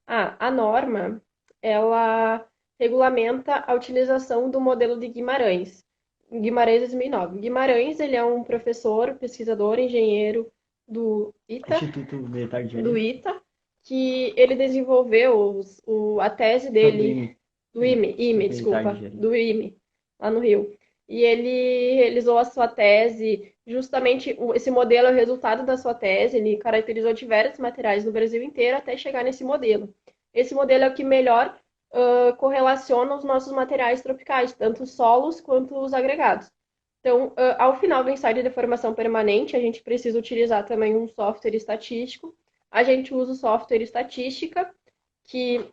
A norma, ela regulamenta a utilização do modelo de Guimarães. Guimarães 2009. Guimarães, ele é um professor, pesquisador, engenheiro do ITA, Instituto Militar de do Engenharia. ITA, que ele desenvolveu a tese Não, do dele, IME. do IME, Instituto Militar de desculpa, Engenharia. do IME, lá no Rio. E ele realizou a sua tese, justamente esse modelo é o resultado da sua tese, ele caracterizou diversos materiais no Brasil inteiro até chegar nesse modelo. Esse modelo é o que melhor correlaciona os nossos materiais tropicais, tanto os solos quanto os agregados. Então, ao final do ensaio de deformação permanente, a gente precisa utilizar também um software estatístico. A gente usa o software estatística, que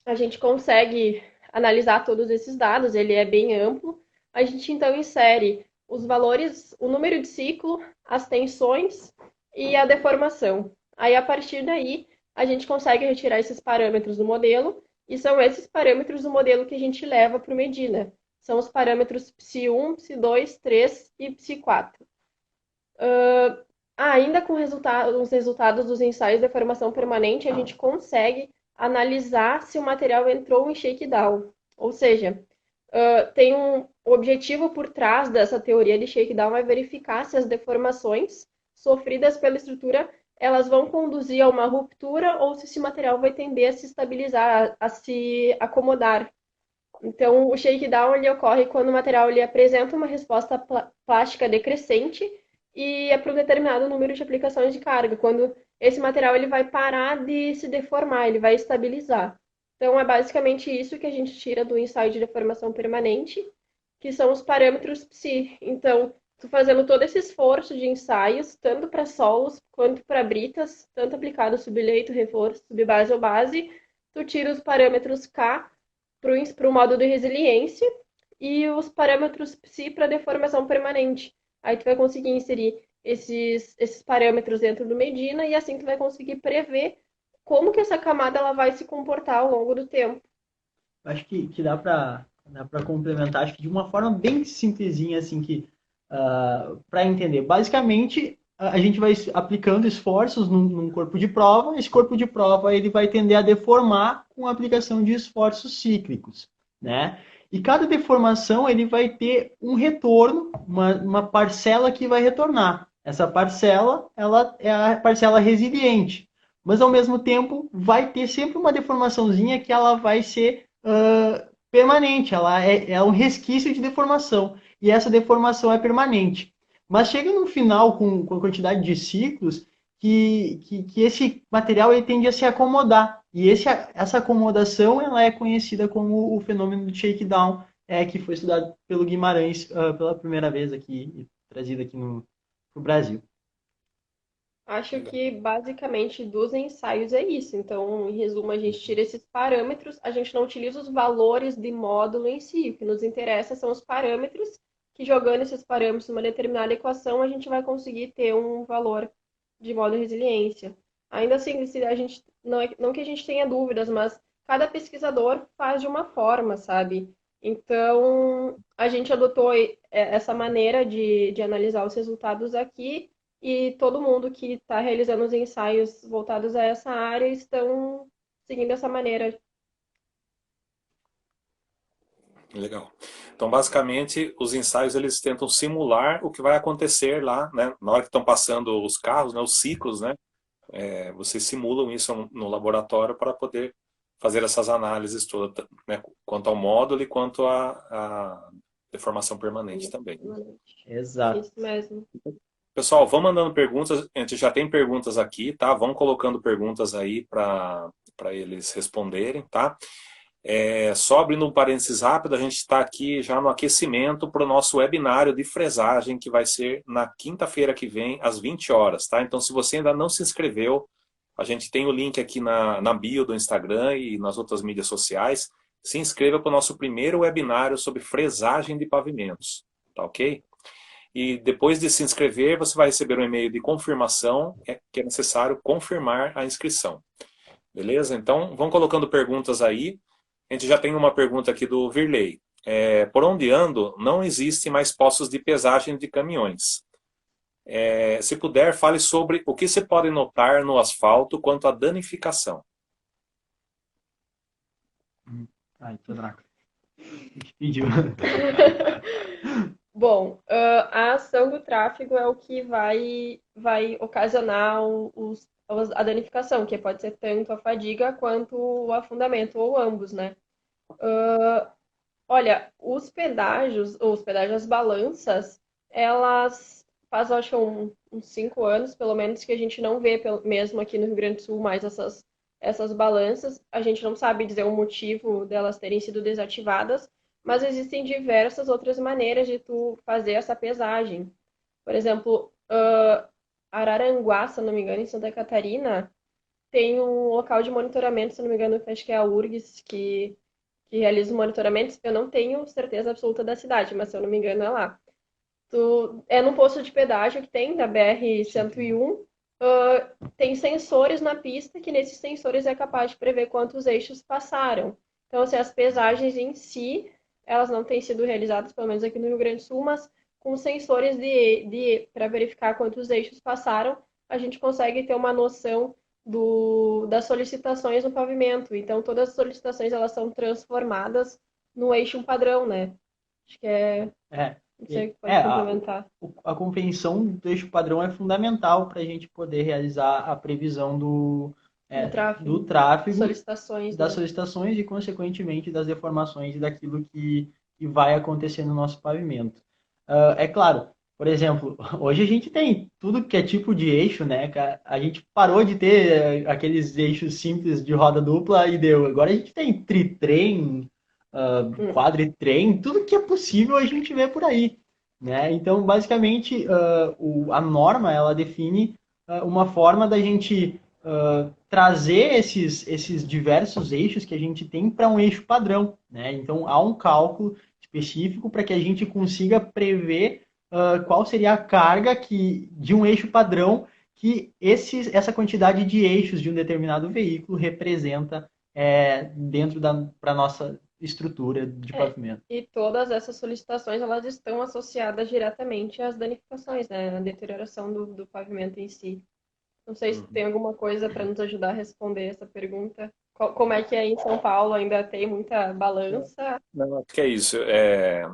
a gente consegue analisar todos esses dados, ele é bem amplo. A gente então insere os valores, o número de ciclo, as tensões e a deformação. Aí, a partir daí, a gente consegue retirar esses parâmetros do modelo, e são esses parâmetros do modelo que a gente leva para o Medina. São os parâmetros PSI1, PSI2, 3 e PSI4. Ainda com os resultados dos ensaios de deformação permanente, a gente consegue analisar se o material entrou em shakedown. Ou seja, tem um objetivo por trás dessa teoria de shakedown é verificar se as deformações sofridas pela estrutura elas vão conduzir a uma ruptura ou se esse material vai tender a se estabilizar, a se acomodar. Então, o shakedown ele ocorre quando o material ele apresenta uma resposta plástica decrescente e é para um determinado número de aplicações de carga, quando esse material ele vai parar de se deformar, ele vai estabilizar. Então, é basicamente isso que a gente tira do ensaio de deformação permanente, que são os parâmetros psi. Então, tu fazendo todo esse esforço de ensaios, tanto para solos quanto para britas, tanto aplicado subleito, reforço, subbase ou base, tu tira os parâmetros K para o modo de resiliência e os parâmetros psi para deformação permanente. Aí tu vai conseguir inserir esses parâmetros dentro do Medina e assim tu vai conseguir prever como que essa camada ela vai se comportar ao longo do tempo. Acho que dá para complementar, acho que de uma forma bem simplesinha, assim, que para entender. Basicamente, a gente vai aplicando esforços num corpo de prova, esse corpo de prova ele vai tender a deformar com a aplicação de esforços cíclicos, né? E cada deformação ele vai ter um retorno, uma parcela que vai retornar. Essa parcela ela é a parcela resiliente, mas ao mesmo tempo vai ter sempre uma deformaçãozinha que ela vai ser permanente, ela é um resquício de deformação, e essa deformação é permanente. Mas chega no final, com a quantidade de ciclos, que esse material ele tende a se acomodar. E essa acomodação ela é conhecida como o fenômeno do shakedown, que foi estudado pelo Guimarães pela primeira vez aqui, trazido aqui no Brasil. Acho que basicamente dos ensaios é isso. Então, em resumo, a gente tira esses parâmetros, a gente não utiliza os valores de módulo em si. O que nos interessa são os parâmetros que jogando esses parâmetros numa determinada equação, a gente vai conseguir ter um valor de modo resiliência. Ainda assim, se a gente, não que a gente tenha dúvidas, mas cada pesquisador faz de uma forma, sabe? Então, a gente adotou essa maneira de analisar os resultados aqui e todo mundo que está realizando os ensaios voltados a essa área estão seguindo essa maneira. Legal. Então, basicamente, os ensaios eles tentam simular o que vai acontecer lá, né? Na hora que estão passando os carros, né? Os ciclos, né? Vocês simulam isso no laboratório para poder fazer essas análises todas, né? Quanto ao módulo e quanto à deformação permanente também. Exato. Isso mesmo. Pessoal, vão mandando perguntas. A gente já tem perguntas aqui, tá? Vão colocando perguntas aí para eles responderem, tá? Só abrindo um parênteses rápido, a gente está aqui já no aquecimento para o nosso webinário de fresagem, que vai ser na quinta-feira que vem, às 20 horas, tá? Então, se você ainda não se inscreveu, a gente tem o link aqui na bio do Instagram e nas outras mídias sociais. Se inscreva para o nosso primeiro webinário sobre fresagem de pavimentos, tá ok? E depois de se inscrever, você vai receber um e-mail de confirmação, que é necessário confirmar a inscrição. Beleza? Então, vão colocando perguntas aí. A gente já tem uma pergunta aqui do Virley. Por onde ando, não existe mais postos de pesagem de caminhões. Se puder, fale sobre o que se pode notar no asfalto quanto à danificação. Ai, tô Draco. Pediu. Bom, a ação do tráfego é o que vai ocasionar a danificação, que pode ser tanto a fadiga quanto o afundamento, ou ambos, né? Olha, os pedágios, as balanças, elas faz, acho que uns 5 anos, pelo menos, que a gente não vê, mesmo aqui no Rio Grande do Sul, mais essas balanças. A gente não sabe dizer o motivo delas terem sido desativadas, mas existem diversas outras maneiras de tu fazer essa pesagem. Por exemplo, Araranguá, se não me engano, em Santa Catarina, tem um local de monitoramento, se não me engano, acho que é a URGS, que realiza os monitoramentos. Eu não tenho certeza absoluta da cidade, mas se eu não me engano é lá. É num posto de pedágio que tem, da BR-101, tem sensores na pista, que nesses sensores é capaz de prever quantos eixos passaram. Então, assim, as pesagens em si, elas não têm sido realizadas, pelo menos aqui no Rio Grande do Sul, mas com sensores para verificar quantos eixos passaram, a gente consegue ter uma noção das solicitações no pavimento. Então, todas as solicitações elas são transformadas no eixo padrão, né? Acho que não sei o que pode complementar. A compreensão do eixo padrão é fundamental para a gente poder realizar a previsão do tráfego, das solicitações e, consequentemente, das deformações e daquilo que vai acontecer no nosso pavimento. É claro, por exemplo, hoje a gente tem tudo que é tipo de eixo, né? A gente parou de ter aqueles eixos simples de roda dupla e deu. Agora a gente tem tritrem, quadritrem, tudo que é possível a gente vê por aí, né? Então, basicamente, a norma, ela define uma forma da gente trazer esses diversos eixos que a gente tem para um eixo padrão, né? Então, há um cálculo específico para que a gente consiga prever qual seria a carga de um eixo padrão que essa quantidade de eixos de um determinado veículo representa dentro para a nossa estrutura de pavimento. E todas essas solicitações, elas estão associadas diretamente às danificações, né? À deterioração do pavimento em si. Não sei se tem alguma coisa para nos ajudar a responder essa pergunta. Como é que é em São Paulo? Ainda tem muita balança? Não, acho que é isso.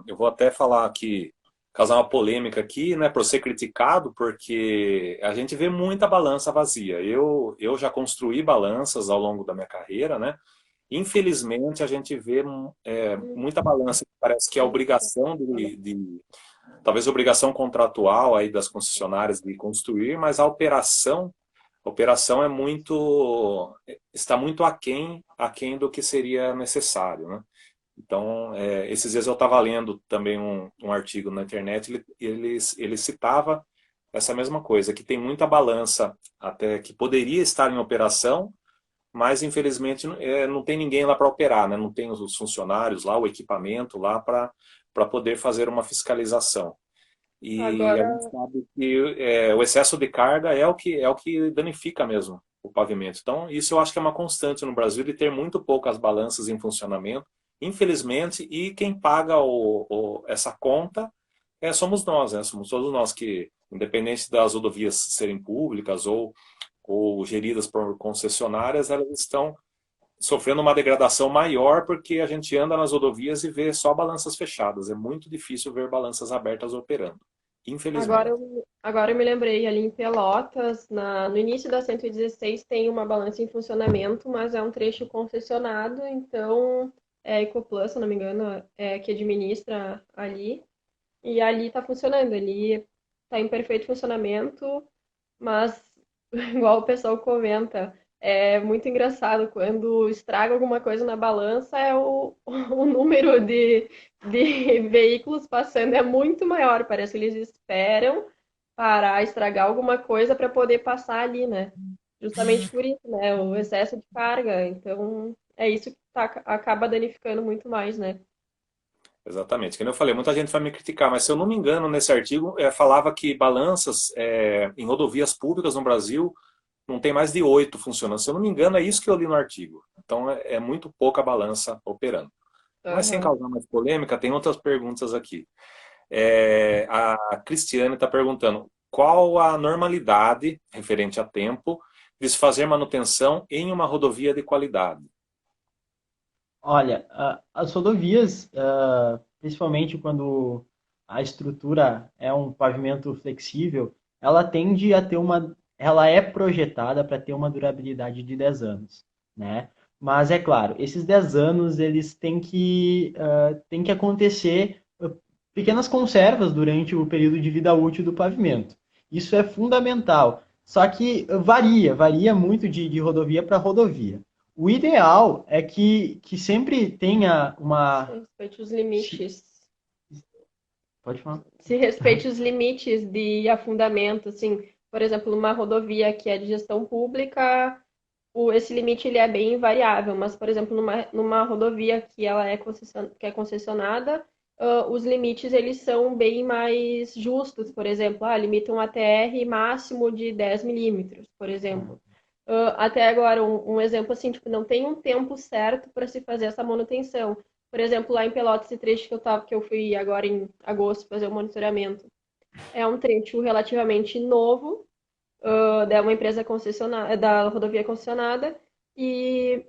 Eu vou até falar aqui, causar uma polêmica aqui, né, para ser criticado, porque a gente vê muita balança vazia. Eu já construí balanças ao longo da minha carreira, né? Infelizmente, a gente vê muita balança que parece que é obrigação talvez obrigação contratual aí das concessionárias de construir, mas a operação é está muito aquém do que seria necessário, né? Então, esses dias eu estava lendo também um artigo na internet, ele citava essa mesma coisa, que tem muita balança até que poderia estar em operação, mas infelizmente não tem ninguém lá para operar, né? Não tem os funcionários lá, o equipamento lá para para poder fazer uma fiscalização. E a Agora, gente sabe que o excesso de carga é o que danifica mesmo o pavimento. Então, isso eu acho que é uma constante no Brasil de ter muito poucas balanças em funcionamento, infelizmente, e quem paga essa conta somos nós, né? Somos todos nós que, independente das rodovias serem públicas ou geridas por concessionárias, elas estão sofrendo uma degradação maior porque a gente anda nas rodovias e vê só balanças fechadas. É muito difícil ver balanças abertas operando, agora, infelizmente. agora eu me lembrei, ali em Pelotas, no início da 116 tem uma balança em funcionamento, mas é um trecho concessionado, então é a Ecoplus, se não me engano, que administra ali. E ali está funcionando, ali está em perfeito funcionamento, mas igual o pessoal comenta, é muito engraçado quando estraga alguma coisa na balança, o número de veículos passando é muito maior. Parece que eles esperam parar, estragar alguma coisa para poder passar ali, né? Justamente por isso, né? O excesso de carga. Então, é isso que acaba danificando muito mais, né? Exatamente. Como eu falei, muita gente vai me criticar, mas se eu não me engano, nesse artigo falava que balanças em rodovias públicas no Brasil não tem mais de 8 funcionando. Se eu não me engano, é isso que eu li no artigo. Então é muito pouca balança operando. Mas sem Aham. causar mais polêmica, tem outras perguntas aqui. A Cristiane está perguntando qual a normalidade referente a tempo de se fazer manutenção em uma rodovia de qualidade. Olha, as rodovias, principalmente quando a estrutura é um pavimento flexível, ela tende a ter ela é projetada para ter uma durabilidade de 10 anos, né? Mas é claro, esses 10 anos eles têm que acontecer pequenas conservas durante o período de vida útil do pavimento. Isso é fundamental. Só que varia muito de rodovia para rodovia. O ideal é que sempre tenha Se respeite os limites. Pode falar. Se respeite os limites de afundamento, assim, por exemplo, numa rodovia que é de gestão pública, esse limite ele é bem variável, mas, por exemplo, numa rodovia que ela que é concessionada, os limites eles são bem mais justos, por exemplo, limitam um ATR máximo de 10 milímetros, por exemplo. Até agora, um exemplo assim, tipo, não tem um tempo certo para se fazer essa manutenção. Por exemplo, lá em Pelotas, esse trecho que eu fui agora em agosto fazer o monitoramento, é um trecho relativamente novo, é uma empresa concessionada, da rodovia concessionada, e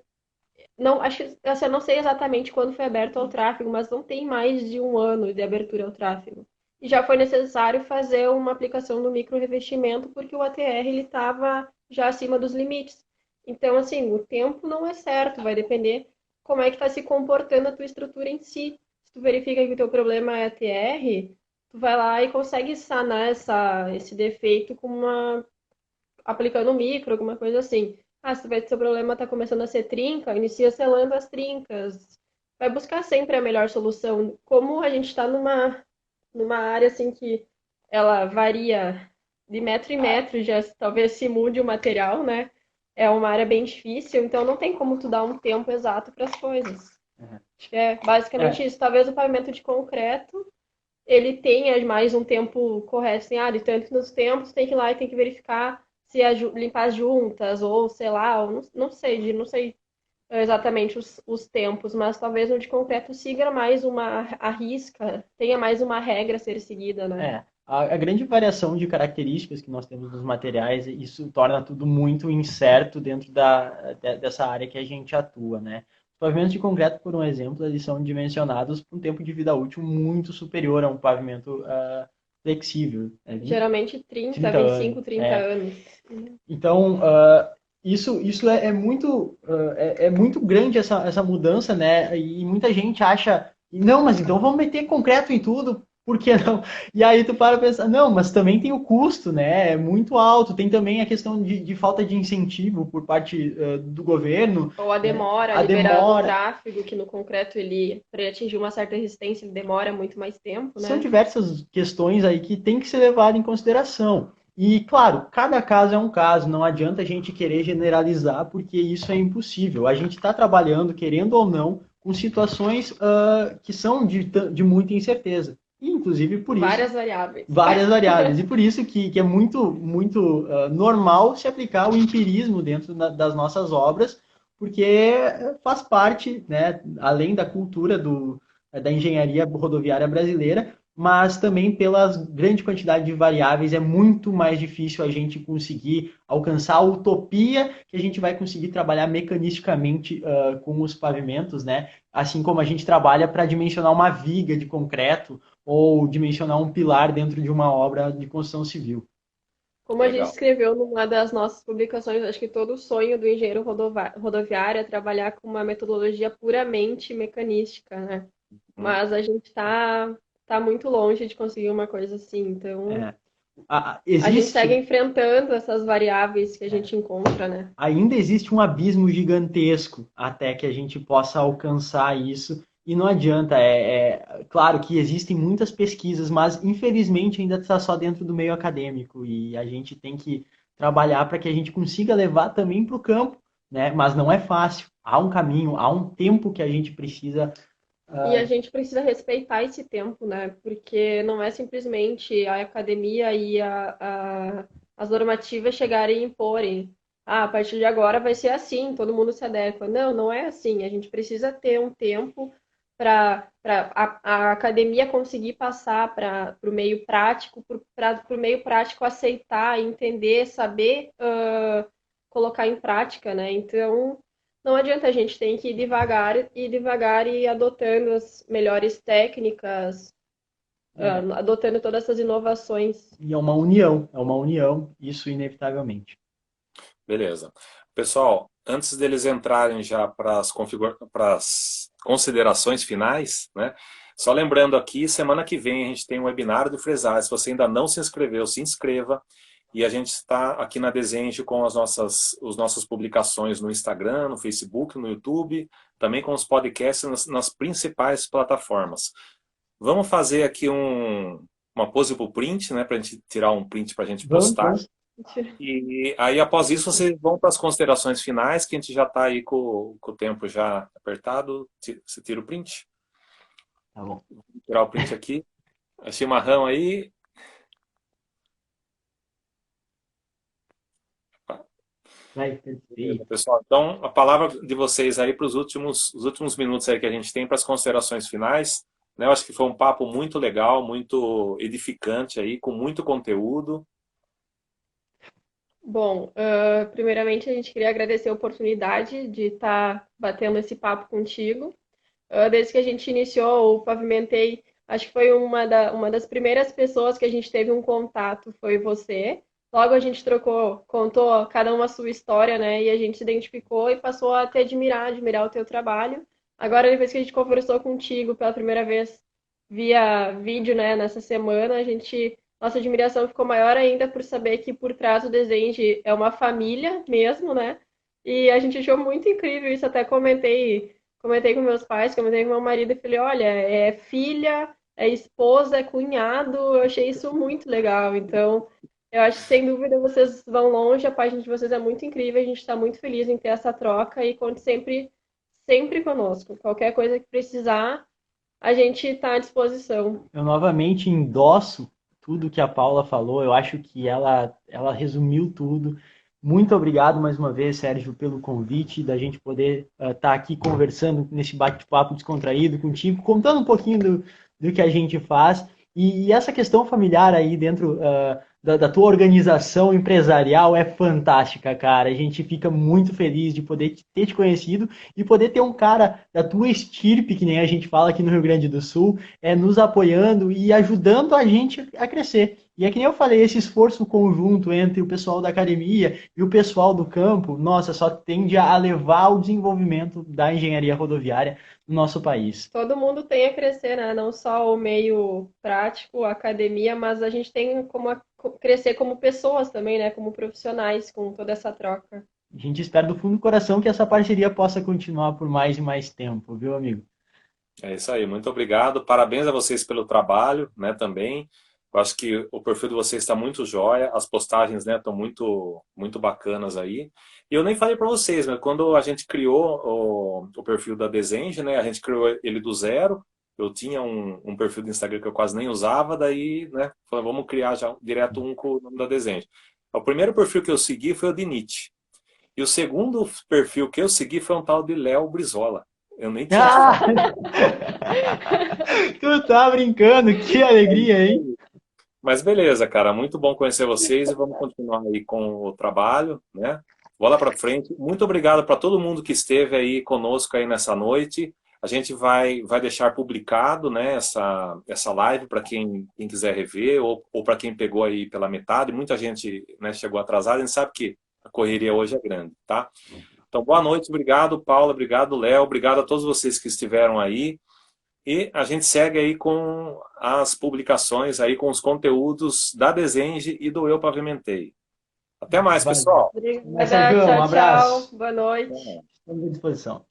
não, acho que, assim, eu não sei exatamente quando foi aberto ao tráfego, mas não tem mais de um ano de abertura ao tráfego. E já foi necessário fazer uma aplicação do micro revestimento porque o ATR ele estava já acima dos limites. Então, assim, o tempo não é certo, vai depender como é que está se comportando a tua estrutura em si. Se tu verifica que o teu problema é ATR, tu vai lá e consegue sanar esse defeito aplicando micro, alguma coisa assim. Se tu vê que seu problema está começando a ser trinca, inicia selando as trincas. Vai buscar sempre a melhor solução. Como a gente está numa área assim que ela varia de metro em metro, já talvez se mude o material, né? É uma área bem difícil, então não tem como tu dar um tempo exato para as coisas. Acho que é basicamente É, isso. Talvez o pavimento de concreto ele tenha mais um tempo correto, assim, de tanto nos tempos, tem que ir lá e tem que verificar se limpar as juntas, ou sei lá, ou não sei exatamente os tempos, mas talvez no de concreto siga mais a risca, tenha mais uma regra a ser seguida, né? a grande variação de características que nós temos nos materiais, isso torna tudo muito incerto dentro dessa área que a gente atua, né? Os pavimentos de concreto, por um exemplo, eles são dimensionados para um tempo de vida útil muito superior a um pavimento flexível, Geralmente 30, 30 anos. 25, 30 anos. Então, isso é muito grande essa mudança, né? E muita gente acha, não, mas então vamos meter concreto em tudo, por que não? E aí tu para pensar, não, mas também tem o custo, né? É muito alto, tem também a questão de falta de incentivo por parte do governo, Ou a né? demora A liberado o demora, tráfego, que no concreto para ele atingir uma certa resistência, ele demora muito mais tempo, são né? diversas questões aí que tem que ser levado em consideração. E, claro, cada caso é um caso, não adianta a gente querer generalizar, porque isso é impossível. A gente está trabalhando, querendo ou não, com situações que são de muita incerteza. E, inclusive, por isso... Várias variáveis. Várias variáveis. E por isso que é muito, muito normal se aplicar o empirismo dentro das nossas obras, porque faz parte, né, além da cultura da engenharia rodoviária brasileira, mas também pela grande quantidade de variáveis é muito mais difícil a gente conseguir alcançar a utopia que a gente vai conseguir trabalhar mecanisticamente com os pavimentos, né? Assim como a gente trabalha para dimensionar uma viga de concreto ou dimensionar um pilar dentro de uma obra de construção civil. Como a gente Legal. escreveu numa das nossas publicações, acho que todo o sonho do engenheiro rodoviário é trabalhar com uma metodologia puramente mecanística, né? Hum. Mas a gente tá muito longe de conseguir uma coisa assim. Então, É, a gente segue existe, enfrentando essas variáveis que a gente encontra, né? ainda existe um abismo gigantesco até que a gente possa alcançar isso. E não adianta, claro que existem muitas pesquisas, mas infelizmente ainda está só dentro do meio acadêmico e a gente tem que trabalhar para que a gente consiga levar também para o campo, né? Mas não é fácil. Há um caminho, há um tempo que a gente precisa. E a gente precisa respeitar esse tempo, né? Porque não é simplesmente a academia e as normativas chegarem e imporem. Ah, a partir de agora vai ser assim, todo mundo se adequa. Não, não é assim. A gente precisa ter um tempo para a academia conseguir passar para o meio prático, para o meio prático aceitar, entender, saber colocar em prática, né? Então, não adianta, a gente tem que ir devagar e ir adotando as melhores técnicas, adotando todas essas inovações. E é uma união, isso inevitavelmente. Beleza. Pessoal, antes deles entrarem já para as considerações finais, né? Só lembrando aqui, semana que vem a gente tem um webinar do Fresar. Se você ainda não se inscreveu, se inscreva. E a gente está aqui na Desenge com as nossas publicações no Instagram, no Facebook, no YouTube, também com os podcasts nas principais plataformas. Vamos fazer aqui uma pose para o print, né? Para a gente tirar um print para a gente Vamos, postar. vamos. E aí, após isso, vocês vão para as considerações finais, que a gente já está aí com o tempo já apertado. Você tira o print? Tá bom. Vou tirar o print aqui. A chimarrão aí. Vai, Beleza, perfeito. pessoal. Então, a palavra de vocês aí para os últimos minutos aí que a gente tem para as considerações finais. Né? Eu acho que foi um papo muito legal, muito edificante aí, com muito conteúdo. Bom, primeiramente a gente queria agradecer a oportunidade de estar batendo esse papo contigo. Desde que a gente iniciou o Pavimentei, acho que foi uma das primeiras pessoas que a gente teve um contato, foi você. Logo a gente contou cada uma a sua história, né? E a gente se identificou e passou a te admirar o teu trabalho. Agora, depois que a gente conversou contigo pela primeira vez via vídeo, né, nessa semana, nossa admiração ficou maior ainda por saber que por trás do Desenge é uma família mesmo, né? E a gente achou muito incrível isso, até comentei com meus pais, comentei com meu marido e falei, olha, é filha, é esposa, é cunhado, eu achei isso muito legal. Então, eu acho que sem dúvida vocês vão longe, a página de vocês é muito incrível, a gente está muito feliz em ter essa troca e conte sempre, sempre conosco. Qualquer coisa que precisar, a gente está à disposição. Eu novamente endosso tudo que a Paula falou, eu acho que ela resumiu tudo. Muito obrigado mais uma vez, Sérgio, pelo convite, da gente poder estar aqui conversando nesse bate-papo descontraído contigo, contando um pouquinho do que a gente faz. E essa questão familiar aí dentro da tua organização empresarial é fantástica, cara. A gente fica muito feliz de poder ter te conhecido e poder ter um cara da tua estirpe, que nem a gente fala aqui no Rio Grande do Sul, nos apoiando e ajudando a gente a crescer. E é que nem eu falei, esse esforço conjunto entre o pessoal da academia e o pessoal do campo, nossa, só tende a levar ao desenvolvimento da engenharia rodoviária no nosso país. Todo mundo tem a crescer, né? Não só o meio prático, a academia, mas a gente tem crescer como pessoas também, né? Como profissionais com toda essa troca. A gente espera do fundo do coração que essa parceria possa continuar por mais e mais tempo, viu, amigo? É isso aí, muito obrigado. Parabéns a vocês pelo trabalho, né, também. Eu acho que o perfil de vocês está muito jóia, as postagens, né, estão muito, muito bacanas aí. E eu nem falei para vocês, mas quando a gente criou o perfil da Desenge, né, a gente criou ele do zero. Eu tinha um perfil do Instagram que eu quase nem usava, daí, né, falei, vamos criar já direto um com o nome da Desenge. O primeiro perfil que eu segui foi o de Nietzsche. E o segundo perfil que eu segui foi um tal de Léo Brizola. Eu nem tinha. Ah! Tu tá brincando, que alegria, hein? Mas beleza, cara, muito bom conhecer vocês e vamos continuar aí com o trabalho, né? Bola para frente. Muito obrigado para todo mundo que esteve aí conosco aí nessa noite. A gente vai deixar publicado, né, essa live para quem quiser rever ou para quem pegou aí pela metade. Muita gente, né, chegou atrasada. A gente sabe que a correria hoje é grande, tá? Então, boa noite, obrigado, Paula, obrigado, Léo, obrigado a todos vocês que estiveram aí. E a gente segue aí com as publicações, aí com os conteúdos da Desenge e do Eu Pavimentei. Até mais, Valeu. pessoal. Mas, Obrigada, Sérgio, um tchau, abraço. tchau. Boa noite. Estamos à disposição.